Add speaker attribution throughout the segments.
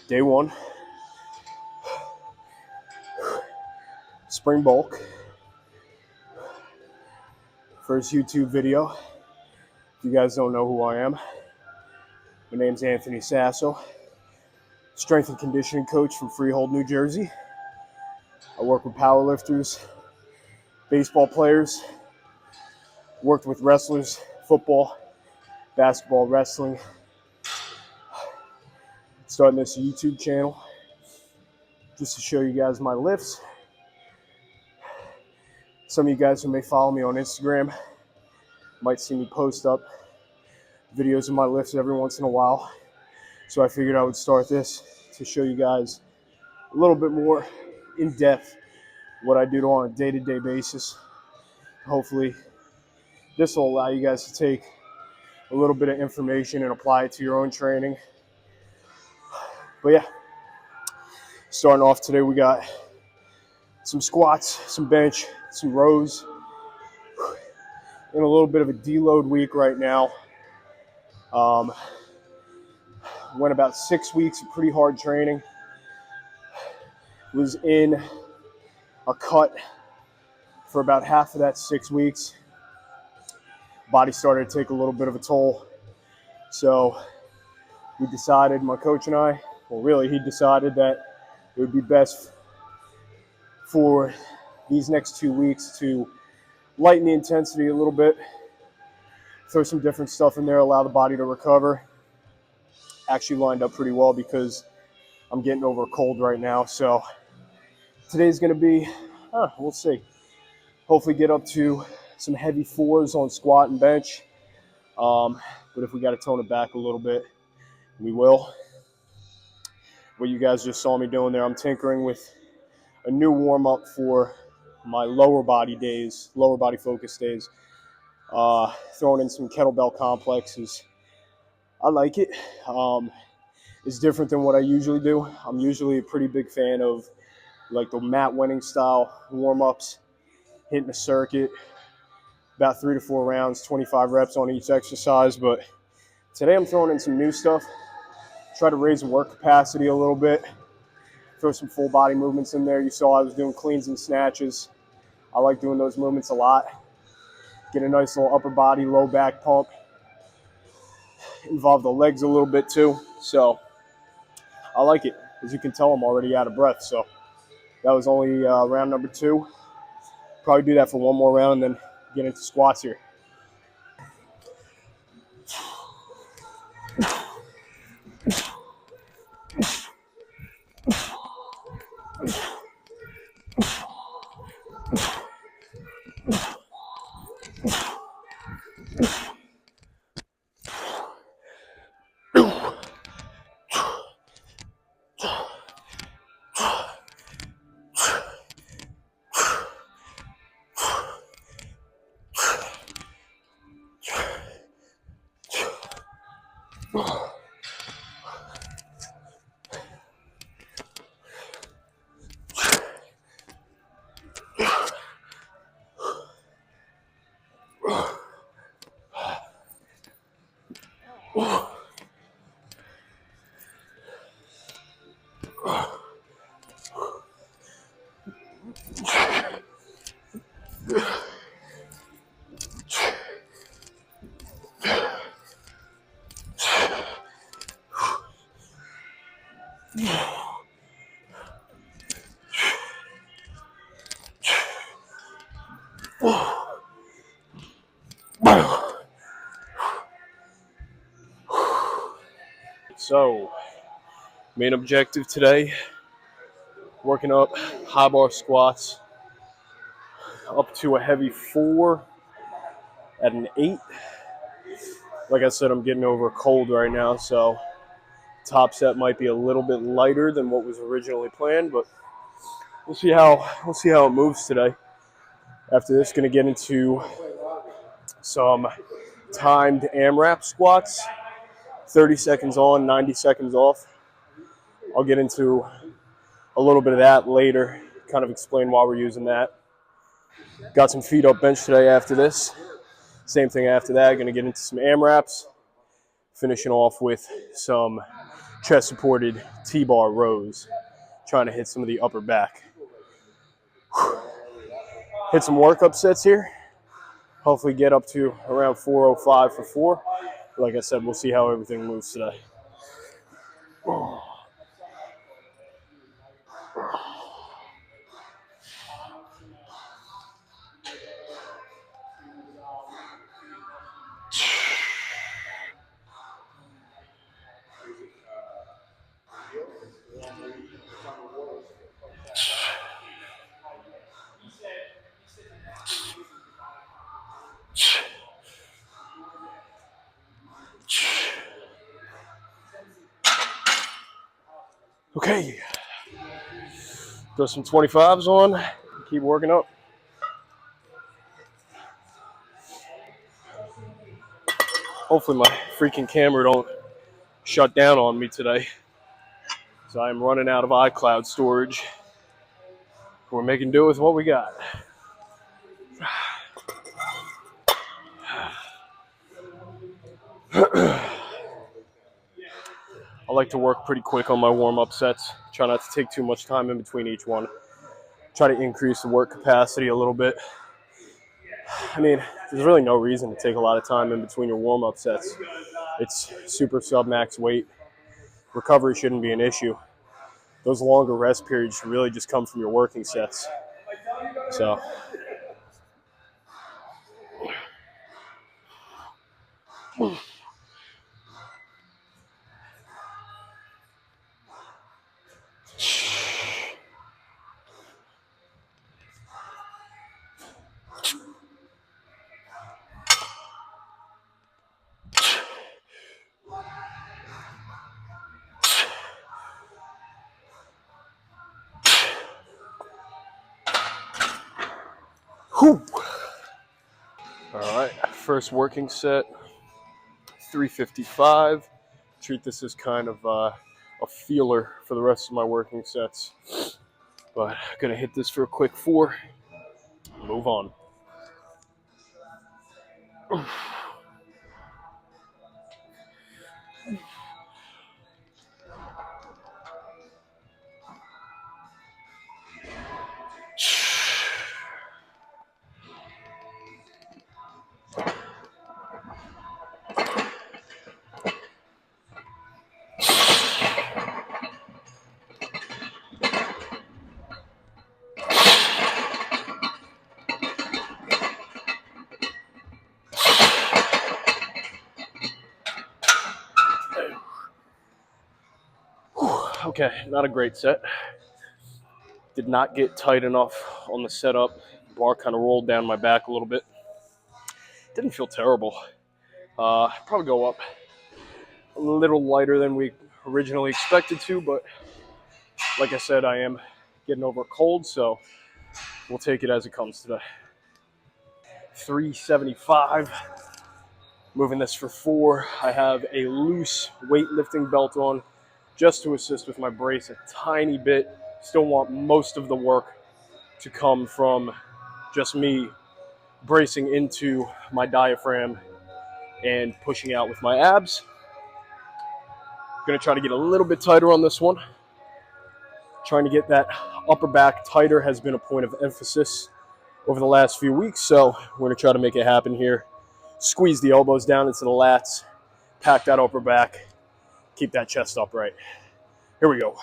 Speaker 1: Day one, spring bulk. First YouTube video. If you guys don't know who I am, my name's Anthony Sasso, strength and conditioning coach from Freehold, New Jersey. I work with powerlifters, baseball players, worked with wrestlers, football, basketball, wrestling. Starting this YouTube channel just to show you guys my lifts. Some of you guys who may follow me on Instagram might see me post up videos of my lifts every once in a while. So I figured I would start this to show you guys a little bit more in depth what I do on a day-to-day basis. Hopefully this will allow you guys to take a little bit of information and apply it to your own training. But yeah, starting off today, we got some squats, some bench, some rows. In a little bit of a deload week right now. Went about 6 weeks of pretty hard training. Was in a cut for about half of that 6 weeks. Body started to take a little bit of a toll. So we decided, my coach and I, well really he decided that it would be best for these next 2 weeks to lighten the intensity a little bit, throw some different stuff in there, allow the body to recover. Actually lined up pretty well because I'm getting over a cold right now. So today's going to be, we'll see. Hopefully get up to some heavy fours on squat and bench. But if we got to tone it back a little bit, we will. What you guys just saw me doing there, I'm tinkering with a new warm-up for my lower body days, lower body focus days. Throwing in some kettlebell complexes. I like it. It's different than what I usually do. I'm usually a pretty big fan of like the Matt Wenning style warm-ups, hitting a circuit, about 3 to 4 rounds, 25 reps on each exercise. But today I'm throwing in some new stuff, try to raise the work capacity a little bit, throw some full body movements in there. You saw I was doing cleans and snatches. I like doing those movements a lot. Get a nice little upper body, low back pump. Involve the legs a little bit too. So I like it. As you can tell, I'm already out of breath. So that was only round number 2. Probably do that for one more round and then get into squats here. So, main objective today, working up high bar squats up to a heavy 4 at an 8. Like I said, I'm getting over a cold right now, so top set might be a little bit lighter than what was originally planned, but we'll see how it moves today. After this, going to get into some timed AMRAP squats, 30 seconds on, 90 seconds off. I'll get into a little bit of that later, kind of explain why we're using that. Got some feet up bench today after this. Same thing after that, going to get into some AMRAPs, finishing off with some chest supported T-bar rows, trying to hit some of the upper back. Hit some workup sets here. Hopefully get up to around 405 for 4. Like I said, we'll see how everything moves today. Okay, throw some 25s on, keep working up. Hopefully my freaking camera don't shut down on me today. So I'm running out of iCloud storage. We're making do with what we got. I like to work pretty quick on my warm-up sets. Try not to take too much time in between each one. Try to increase the work capacity a little bit. I mean, there's really no reason to take a lot of time in between your warm-up sets. It's super sub-max weight. Recovery shouldn't be an issue. Those longer rest periods should really just come from your working sets. So, whew. All right, first working set, 355. Treat this as kind of a feeler for the rest of my working sets. But I'm gonna hit this for a quick 4. Move on. Okay, not a great set. Did not get tight enough on the setup. Bar kind of rolled down my back a little bit. Didn't feel terrible. Probably go up a little lighter than we originally expected to, but like I said, I am getting over a cold, so we'll take it as it comes today. 375. Moving this for 4. I have a loose weightlifting belt on just to assist with my brace a tiny bit. Still want most of the work to come from just me bracing into my diaphragm and pushing out with my abs. Gonna try to get a little bit tighter on this one. Trying to get that upper back tighter has been a point of emphasis over the last few weeks, so we're gonna try to make it happen here. Squeeze the elbows down into the lats, pack that upper back, keep that chest upright. Here we go.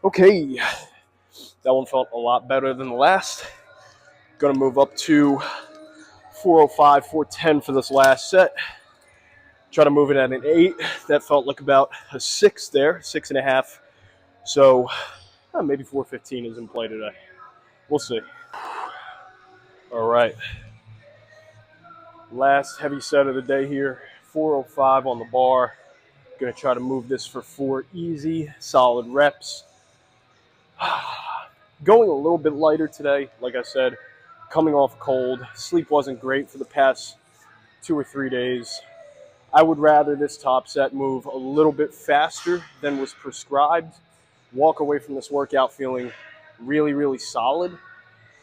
Speaker 1: Okay, that one felt a lot better than the last. Gonna move up to 405, 410 for this last set. Try to move it at an 8. That felt like about a 6 there, 6.5. So maybe 415 is in play today. We'll see. All right. Last heavy set of the day here. 405 on the bar. Gonna try to move this for 4 easy, solid reps. Going a little bit lighter today, like I said, coming off cold. Sleep wasn't great for the past 2 or 3 days. I would rather this top set move a little bit faster than was prescribed. Walk away from this workout feeling really, really solid.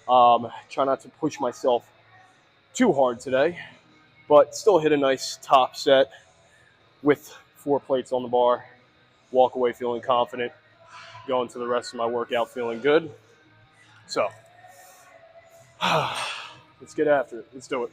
Speaker 1: Try not to push myself too hard today, but still hit a nice top set with 4 plates on the bar. Walk away feeling confident. Go into the rest of my workout feeling good. So, let's get after it. Let's do it.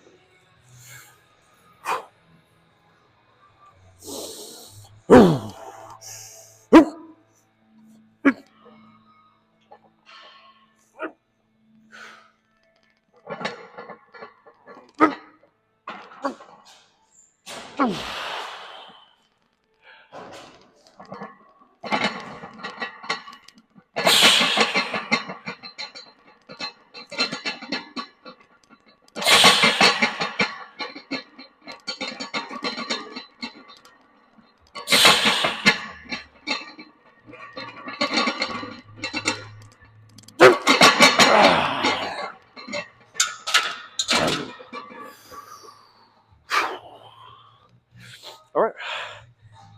Speaker 1: All right.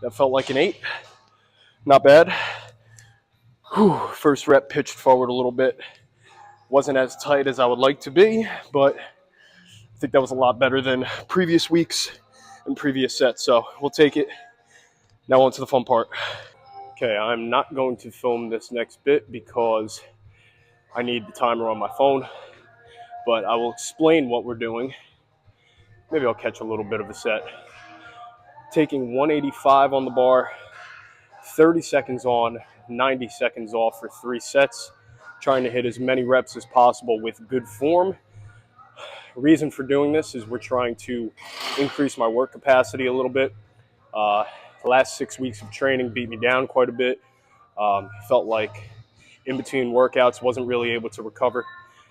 Speaker 1: That felt like an 8. Not bad. First rep pitched forward a little bit. Wasn't as tight as I would like to be, but I think that was a lot better than previous weeks and previous sets. So we'll take it. Now on to the fun part. Okay, I'm not going to film this next bit because I need the timer on my phone, but I will explain what we're doing. Maybe I'll catch a little bit of a set. Taking 185 on the bar, 30 seconds on, 90 seconds off for 3 sets. Trying to hit as many reps as possible with good form. Reason for doing this is we're trying to increase my work capacity a little bit. The last 6 weeks of training beat me down quite a bit. Felt like in between workouts wasn't really able to recover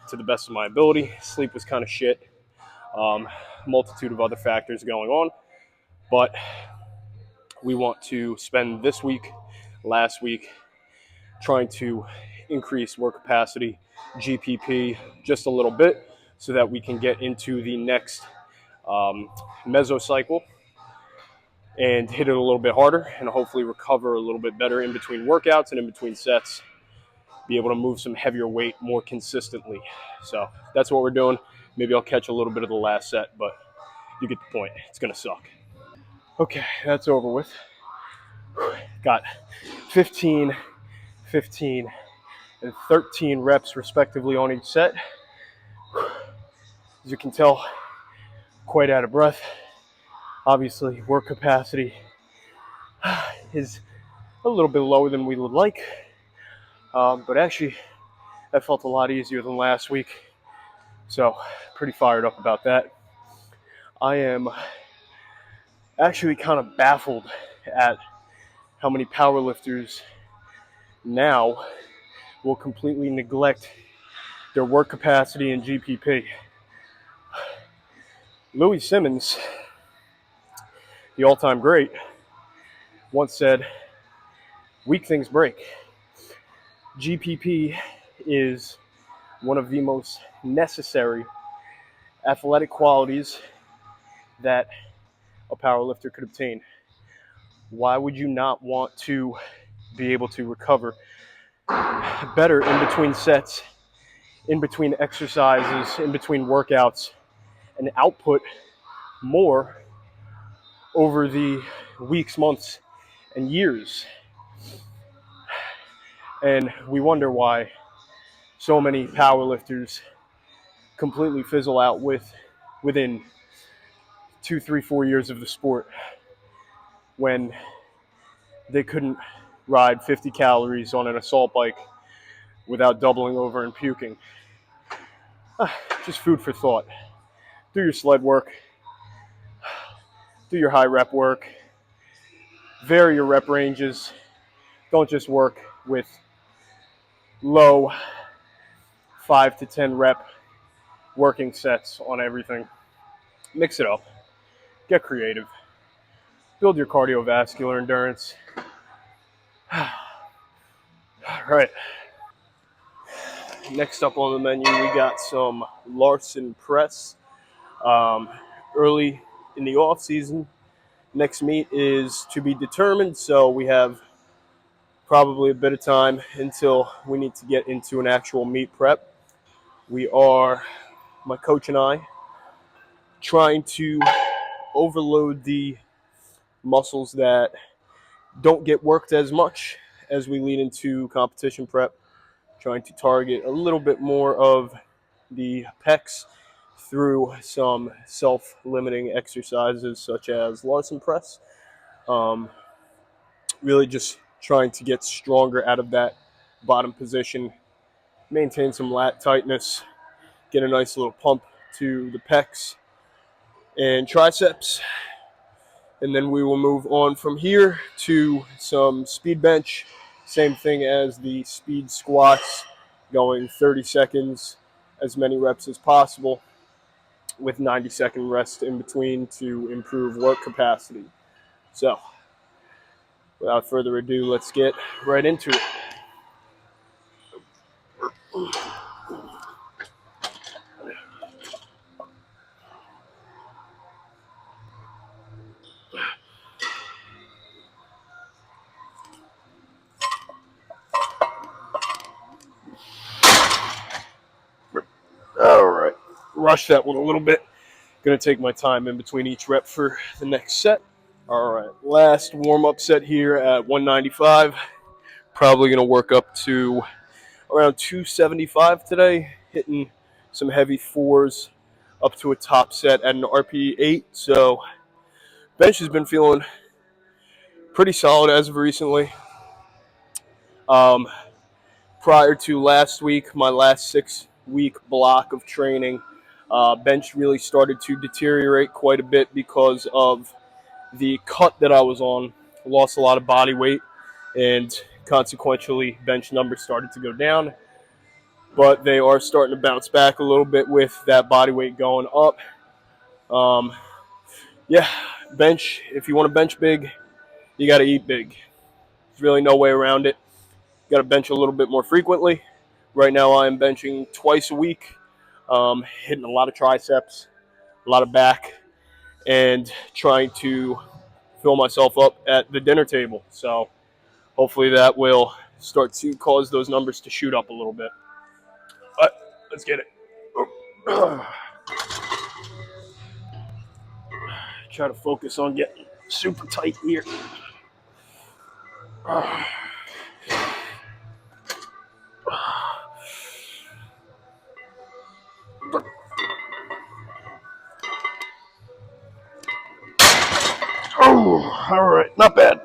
Speaker 1: to the best of my ability. Sleep was kind of shit. Multitude of other factors going on. But we want to spend this week, last week, trying to increase work capacity, GPP, just a little bit so that we can get into the next mesocycle and hit it a little bit harder and hopefully recover a little bit better in between workouts and in between sets, be able to move some heavier weight more consistently. So that's what we're doing. Maybe I'll catch a little bit of the last set, but you get the point. It's going to suck. Okay, that's over with. Got 15, 15, and 13 reps respectively on each set. As you can tell, quite out of breath. Obviously, work capacity is a little bit lower than we would like, but actually, that felt a lot easier than last week. So, pretty fired up about that. I am actually kind of baffled at how many powerlifters now will completely neglect their work capacity and GPP. Louis Simmons, the all-time great, once said, "Weak things break." GPP is one of the most necessary athletic qualities that a powerlifter could obtain. Why would you not want to be able to recover better in between sets, in between exercises, in between workouts, and output more over the weeks, months, and years? And we wonder why so many powerlifters completely fizzle out within 2, 3, 4 years of the sport when they couldn't ride 50 calories on an assault bike without doubling over and puking. Just food for thought. Do your sled work. Do your high rep work. Vary your rep ranges. Don't just work with low 5 to 10 rep
Speaker 2: working sets on everything. Mix it up. Get creative. Build your cardiovascular endurance. All right. Next up on the menu, we got some Larson press. Early in the off season, next meet is to be determined, so we have probably a bit of time until we need to get into an actual meet prep. We are, my coach and I, trying to overload the muscles that don't get worked as much as we lead into competition prep, trying to target a little bit more of the pecs through some self-limiting exercises such as Larson press. Really just trying to get stronger out of that bottom position, maintain some lat tightness, get a nice little pump to the pecs and triceps. And then we will move on from here to some speed bench. Same thing as the speed squats, going 30 seconds, as many reps as possible, with 90-second rest in between to improve work capacity. So, without further ado, let's get right into it. All right, rush that one a little bit. Gonna take my time in between each rep for the next set. All right, last warm-up set here at 195. Probably gonna work up to around 275 today, hitting some heavy fours up to a top set at an RP 8. So bench has been feeling pretty solid as of recently. Prior to last week, my last 6-week block of training, bench really started to deteriorate quite a bit because of the cut that I was on. I lost a lot of body weight, and consequently, bench numbers started to go down. But they are starting to bounce back a little bit with that body weight going up. Yeah, bench. If you want to bench big, you got to eat big. There's really no way around it. Got to bench a little bit more frequently. Right now, I am benching twice a week, hitting a lot of triceps, a lot of back, and trying to fill myself up at the dinner table. So hopefully that will start to cause those numbers to shoot up a little bit. But let's get it. Try to focus on getting super tight here. Oh, all right, not bad.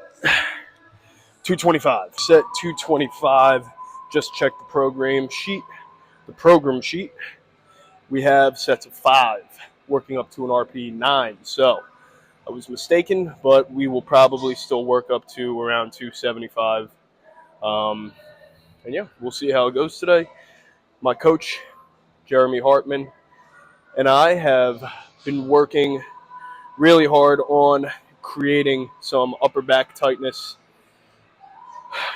Speaker 2: 225. Set 225. Just check the program sheet. We have sets of 5, working up to an RP 9. So I was mistaken, but we will probably still work up to around 275. And yeah, we'll see how it goes today. My coach, Jeremy Hartman, and I have been working really hard on creating some upper back tightness,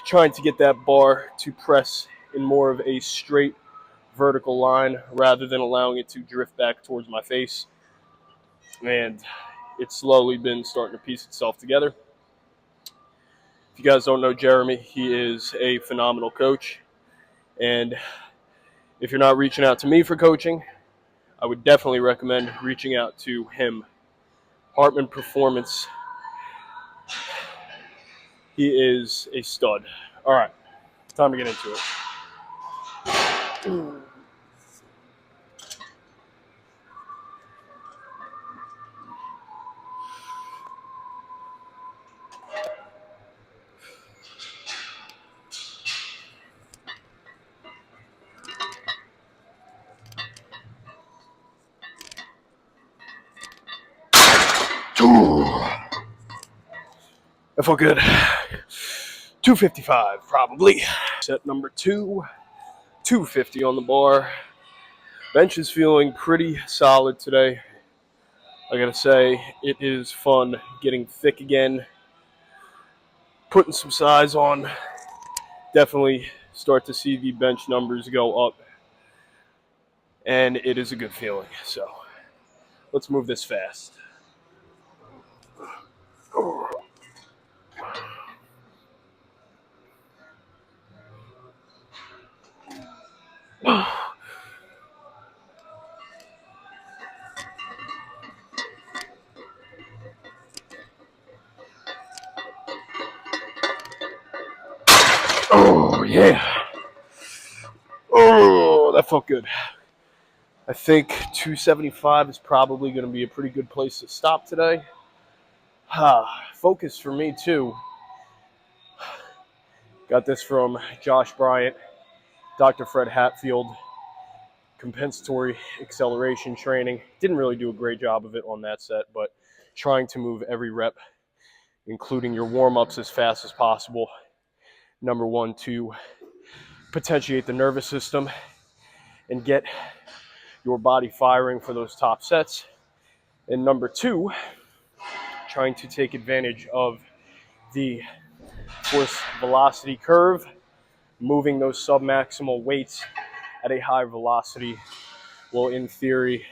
Speaker 2: trying to get that bar to press in more of a straight vertical line rather than allowing it to drift back towards my face. And it's slowly been starting to piece itself together. If you guys don't know Jeremy, he is a phenomenal coach. And if you're not reaching out to me for coaching, I would definitely recommend reaching out to him. Hartman Performance. He is a stud. All right, time to get into it. That felt good. 255, probably. Set number 2, 250 on the bar. Bench is feeling pretty solid today. I gotta say, it is fun getting thick again, putting some size on. Definitely start to see the bench numbers go up, and it is a good feeling. So let's move this fast. Oh, yeah. Oh, that felt good. I think 275 is probably going to be a pretty good place to stop today. Focus for me, too. Got this from Josh Bryant, Dr. Fred Hatfield, compensatory acceleration training. Didn't really do a great job of it on that set, but trying to move every rep, including your warm-ups, as fast as possible. Number one, to potentiate the nervous system and get your body firing for those top sets. And number two, trying to take advantage of the force velocity curve, moving those submaximal weights at a high velocity will, in theory,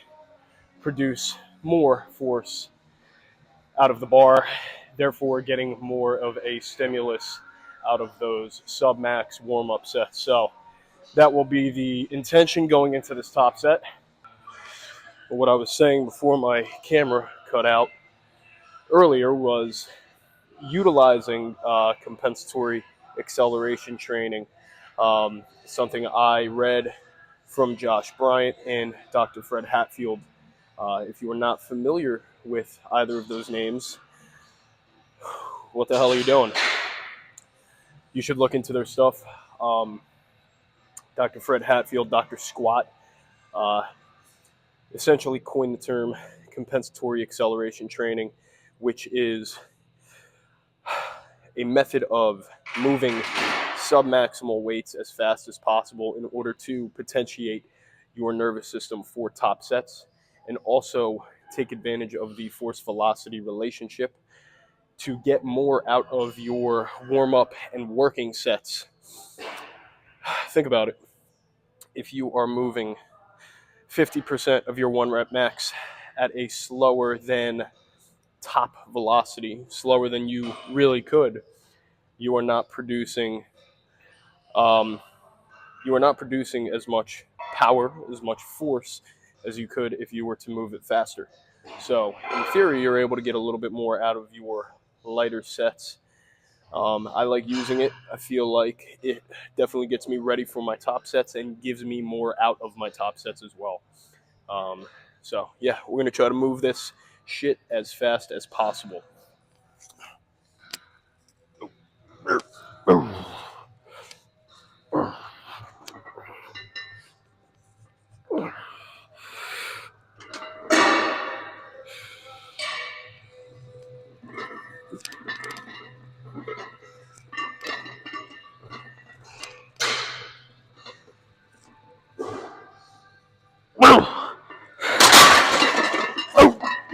Speaker 2: produce more force out of the bar, therefore getting more of a stimulus out of those submax warm-up sets. So that will be the intention going into this top set. But what I was saying before my camera cut out earlier was utilizing compensatory acceleration training, something I read from Josh Bryant and Dr. Fred Hatfield. If you are not familiar with either of those names, what the hell are you doing? You should look into their stuff. Dr. Fred Hatfield, Dr. Squat, essentially coined the term compensatory acceleration training, which is a method of moving submaximal weights as fast as possible in order to potentiate your nervous system for top sets, and also take advantage of the force velocity relationship to get more out of your warm-up and working sets. Think about it. If you are moving 50% of your one rep max at a slower than top velocity, slower than you really could, you are not producing as much power, as much force as you could if you were to move it faster. So in theory, you're able to get a little bit more out of your lighter sets. I like using it. I feel like it definitely gets me ready for my top sets and gives me more out of my top sets as well. So yeah, we're going to try to move this shit as fast as possible.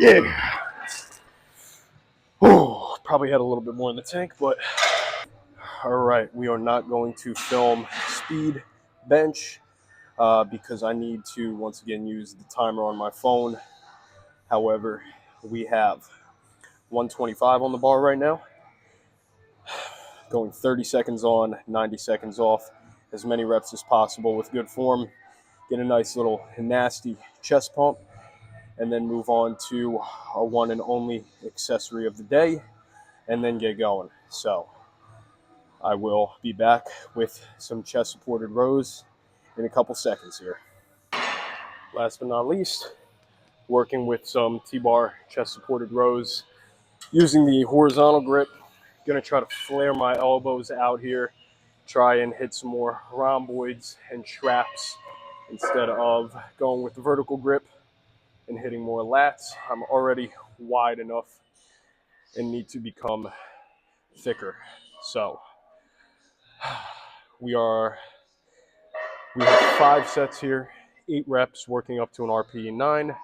Speaker 2: Yeah. Oh, probably had a little bit more in the tank, but all right, we are not going to film speed bench because I need to once again use the timer on my phone. However, we have 125 on the bar right now, going 30 seconds on, 90 seconds off, as many reps as possible with good form. Get a nice little nasty chest pump, and then move on to our one and only accessory of the day, and then get going. So I will be back with some chest supported rows in a couple seconds here. Last but not least, working with some T-bar chest supported rows using the horizontal grip. Gonna try to flare my elbows out here, try and hit some more rhomboids and traps instead of going with the vertical grip and hitting more lats. I'm already wide enough and need to become thicker. So we have 5 sets here, 8 reps, working up to an RPE 9,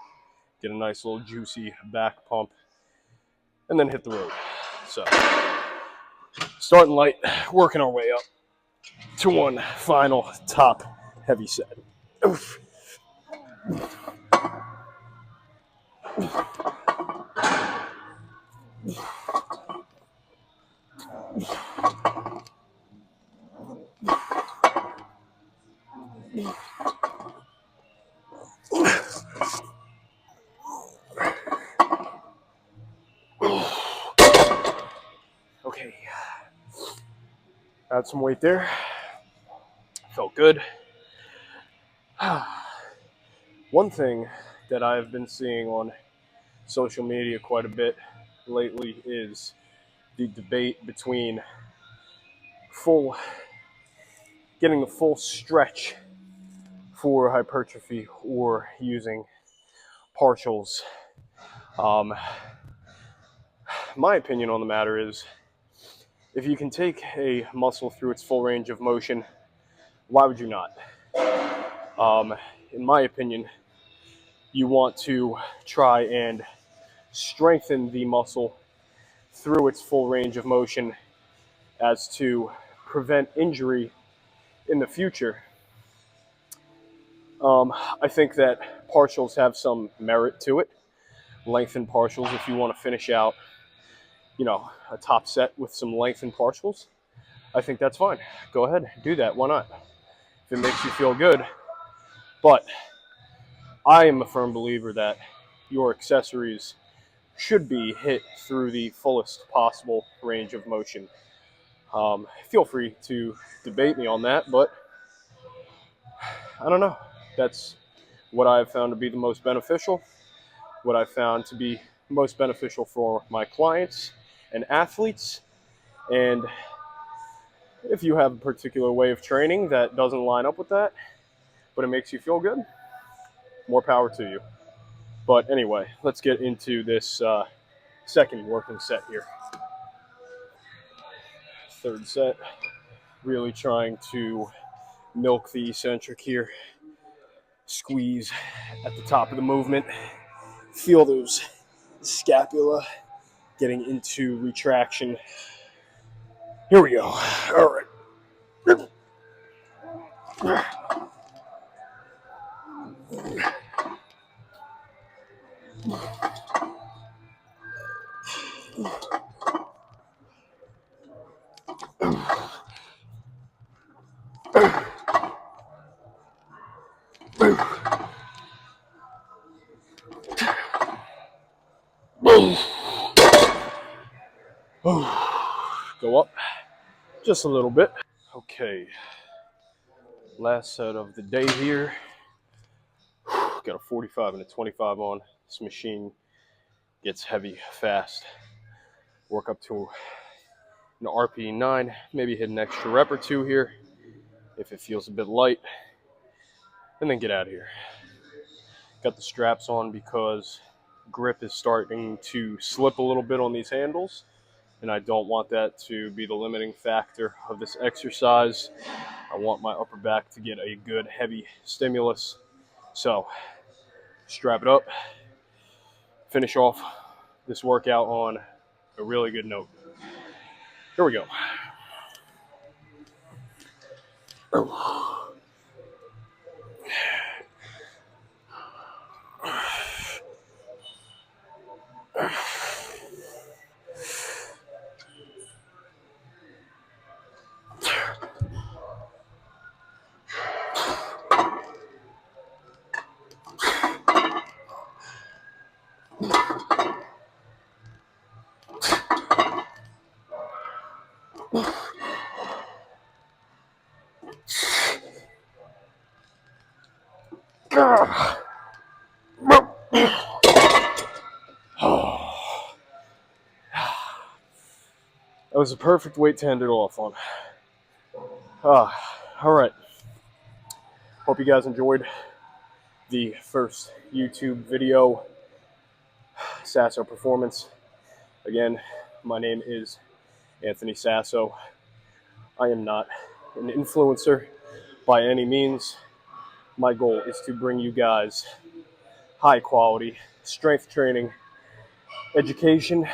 Speaker 2: get a nice little juicy back pump, and then hit the road. So, starting light, working our way up to one final top heavy set. Oof. Okay, add some weight there. Felt good. One thing that I've been seeing on social media quite a bit lately is the debate between getting the full stretch for hypertrophy or using partials. My opinion on the matter is, if you can take a muscle through its full range of motion, why would you not? In my opinion, you want to try and strengthen the muscle through its full range of motion as to prevent injury in the future. I think that partials have some merit to it. Lengthened partials, if you want to finish out, a top set with some lengthened partials, I think that's fine. Go ahead, do that. Why not? If it makes you feel good. But I am a firm believer that your accessories should be hit through the fullest possible range of motion. Feel free to debate me on that, but I don't know. That's what I've found to be the most beneficial, what I've found to be most beneficial for my clients and athletes. And if you have a particular way of training that doesn't line up with that, but it makes you feel good, more power to you. But anyway, let's get into this second working set here. Third set, really trying to milk the eccentric here. Squeeze at the top of the movement. Feel those scapula getting into retraction. Here we go. All right. Go up just a little bit. Okay, last set of the day here. Got a 45 and a 25 on. This machine gets heavy fast. Work up to an RPE 9, maybe hit an extra rep or two here if it feels a bit light, and then get out of here. Got the straps on because grip is starting to slip a little bit on these handles, and I don't want that to be the limiting factor of this exercise. I want my upper back to get a good heavy stimulus. So strap it up, finish off this workout on a really good note. Here we go. That was a perfect weight to end it off on. All right. Hope you guys enjoyed the first YouTube video, Sasso Performance. Again, my name is Anthony Sasso. I am not an influencer by any means. My goal is to bring you guys high quality strength training education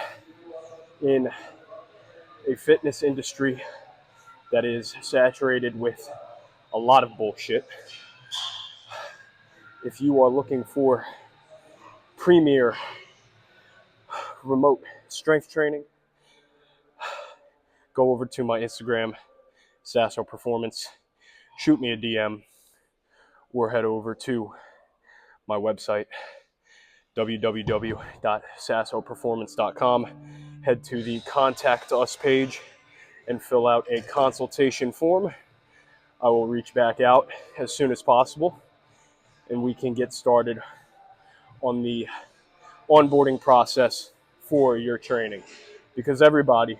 Speaker 2: in a fitness industry that is saturated with a lot of bullshit. If you are looking for premier remote strength training, go over to my Instagram, Sasso Performance, shoot me a DM, or head over to my website, www.sassoperformance.com. Head to the Contact Us page and fill out a consultation form. I will reach back out as soon as possible, and we can get started on the onboarding process for your training, because everybody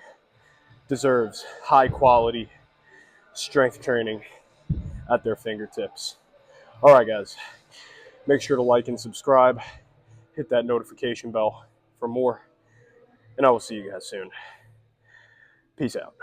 Speaker 2: deserves high quality strength training at their fingertips. All right, guys, make sure to like and subscribe, hit that notification bell for more, and I will see you guys soon. Peace out.